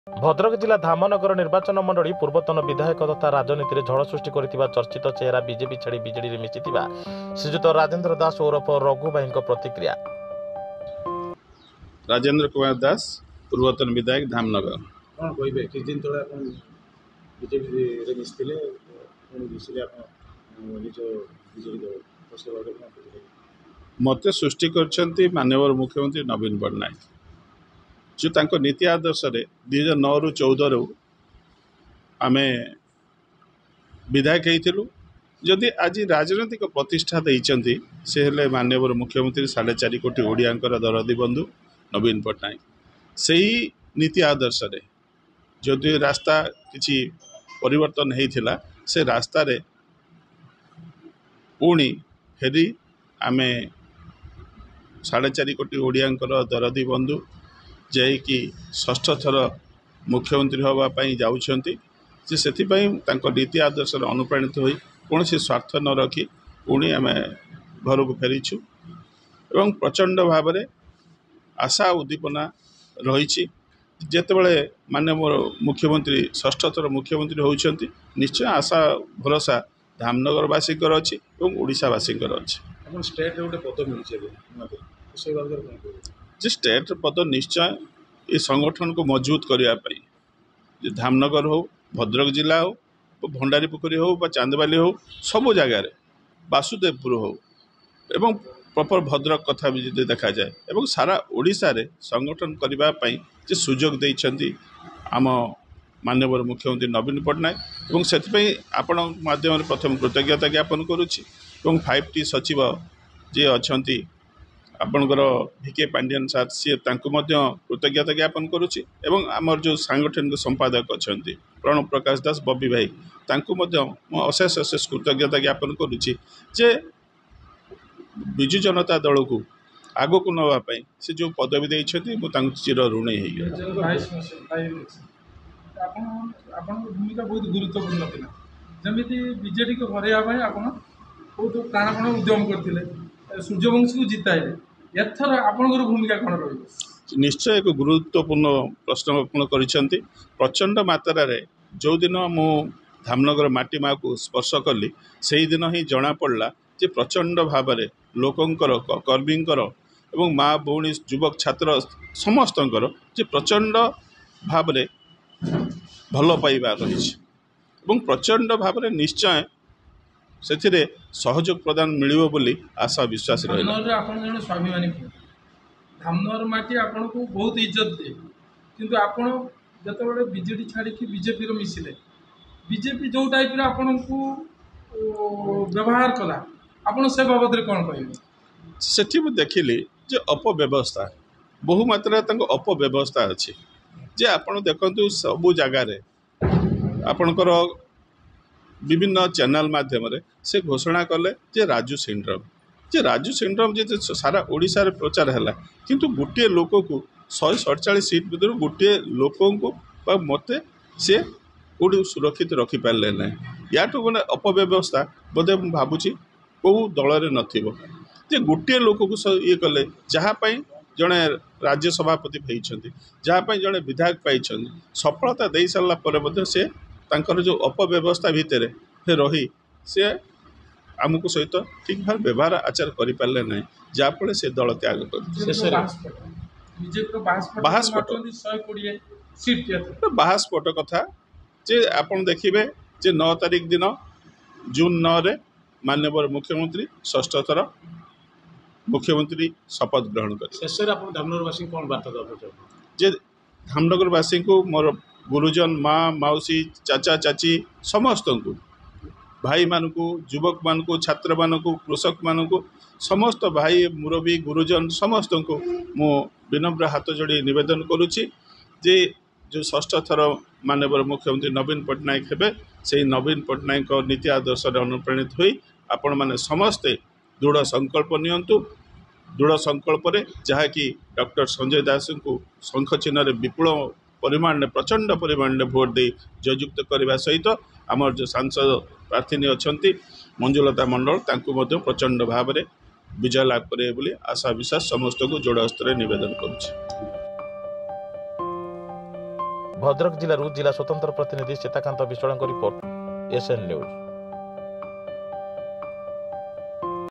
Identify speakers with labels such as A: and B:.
A: भद्रक जिला धामनगर निर्वाचन मंडली पूर्वतन विधायक तथा राजनीति में झड़ सृष्टि कर चर्चित चेहरा बीजेपी छाड़ी बीजेडी मिशिथिबा श्रीजुत राजेंद्र दास ओरफ रघु भाई प्रतिक्रिया।
B: राजेंद्र कुमार दास पूर्वतन विधायक धामनगर।
C: कौन कहे किस दिन तले बीजेपी रे मिसथिले मिसले
B: मत सृष्टि कर माननीय मुख्यमंत्री नवीन पट्टनायक जो तांको नीति आदर्श 2009 रु 14 रु आमे विधायक होइथिलु। जदि आज राजनीतिक प्रतिष्ठा देइचंती से हेले माननीय मुख्यमंत्री 4.5 कोटी ओडियांकर दरदी बंधु नवीन पट्टनायक। सही नीति आदर्श जदि रास्ता किछि परिवर्तन होइथिला से रास्ता रे पुणी फेरी आमे 4.5 कोटी ओडियांकर दरदी बंधु जैकि षष्ठ थर मुख्यमंत्री होगापाई जाउछंती जे सेथिपाई तांको नीति आदर्श अनुप्राणित होई कौन से स्वार्थ न रखी पुणी आम घर को फेरीछु एवं प्रचंड भाव में आशा उद्दीपना रही जेतेबेले माने मोर मुख्यमंत्री षष्ठ थर मुख्यमंत्री होउछंती निश्चय आशा भरोसा धामनगरवासी अच्छी और ओडिशावासी अच्छी।
C: स्टेट रे पद मिली
B: जे स्टेट पद निश्चय ये संगठन को मजबूत करने धामनगर हो भद्रक जिला हो भंडारी पोखरी हो चांदबाली हो सबु जगार बासुदेवपुर हो एवं प्रॉपर भद्रक कथा भी जो देखा जाए एवं सारा ओडिशा रे संगठन करने जे सुजोग देइछंती आम माननीय मुख्यमंत्री नवीन पट्टनायक एवं से आपण माध्यम प्रथम कृतज्ञता ज्ञापन करुच्ची। 5T सचिव जे अच्छी आपणकर भिके पांडियन सार सी कृतज्ञता ज्ञापन करुच्ची एवं आमर जो सांगठनिक संपादक अच्छा प्रणव प्रकाश दास बबी भाई अशेष अशेष कृतज्ञता ज्ञापन करुच्ची जे विजु जनता दल को आग को नापी से जो पदवी देते मुझे चिर ऋणी
D: भूमिका बहुत गुरुत्वपूर्ण थी जमी बीजेडी को हरैया आप बहुत प्राणपण उद्यम करते सूर्यवंशी को जिताइले एथर आपंकर भूमिका कौन रही?
B: निश्चय एक गुरुत्वपूर्ण प्रश्न अर्पण कर प्रचंड मात्रा रे जो दिन मु धामनगर माटी माँ को स्पर्श कली से दिन ही जना पड़ा जे प्रचंड भाव में लोकंकर कर्मींकर एवं माँ भौणी युवक छात्र समस्तंकर जे प्रचंड भाव में भल पाइबा रही प्रचंड भाव में निश्चय से सहयोग प्रदान मिलिबो बोली आशा विश्वास
D: रहा। स्वाभिमानी धामनगर माटी आपन को बहुत इज्जत दे किंतु आपन जतबे बीजेडी छाड़ी बीजेपी रो मिसिले बीजेपी जो टाइप रे आपन को व्यवहार कला आपन से बाबद रे कोन कहबे?
B: सेठी मु देखिली जे अपव्यवस्था बहु मात्रा अपव्यवस्था अच्छी जे आपन देखंतु सबु जगार आपणकर विभिन्न चैनल माध्यम से घोषणा कले जे राजू सिंड्रोम जे सारा ओडिशा रे प्रचार है किंतु गोटे लोक को 147 सीट भर गोटे लोक को मत सी कौटी सुरक्षित रखिपारे ना या मैंने अपव्यवस्था बोधे मुझे भावुँ कौ दल में नए गोटे लोक को ये कले जहाँपाई जड़े राज्य सभापति पाई जहाँपाई जड़े विधायक पाई सफलता दे सारापर से तांकर जो अपव्यवस्था भितर रही से आमको सहित ठीक भाव व्यवहार आचार करें ना जहाँफल से दल त्याग बाहास्पट कथा जे आपन देखिए जे 9 तारिख दिन जून 9 रे माननीय मुख्यमंत्री षष्ठ थर मुख्यमंत्री शपथ ग्रहण कर
C: धामनगरवासी कौन बार्ता दे
B: जे धामनगरवासी को मोर गुरुजन माँ मौसी चाचा चाची समस्त को भाई मान को युवक मान को छात्र मान को कृषक मान को समस्त भाई मुरबी गुरुजन समस्त को मो विनम्र हाथ जोड़ी निवेदन करुच्ची जे जो षष्ठ थर माननीय मुख्यमंत्री नवीन पट्टनायक हेबे से नवीन पट्टनायक नीति आदर्श अनुप्राणित होई आपण माने समस्ते दृढ़ संकल्प नियंतु दृढ़ संकल्प जहाँकि डॉक्टर संजय दास को शंख चिन्ह विपुल परिमाण प्रचंड परिमाण भोट दे जययुक्त करने सहित आमर जो सांसद प्रार्थी अच्छा मंजुलता मंडल तांकु प्रचंड भाव में विजय लाभ करे बोली आशा विश्वास समस्त को जोड़ हस्त निवेदन करुच्ची।
A: ଭଦ୍ରକ ଜିଲ୍ଲାରୁ ଜିଲ୍ଲା ସ୍ୱତନ୍ତ୍ର ପ୍ରତିନିଧି ସୀତାକାନ୍ତ ବିଶ୍ୱାଳଙ୍କ ରିପୋର୍ଟ, SN ନ୍ୟୁଜ୍।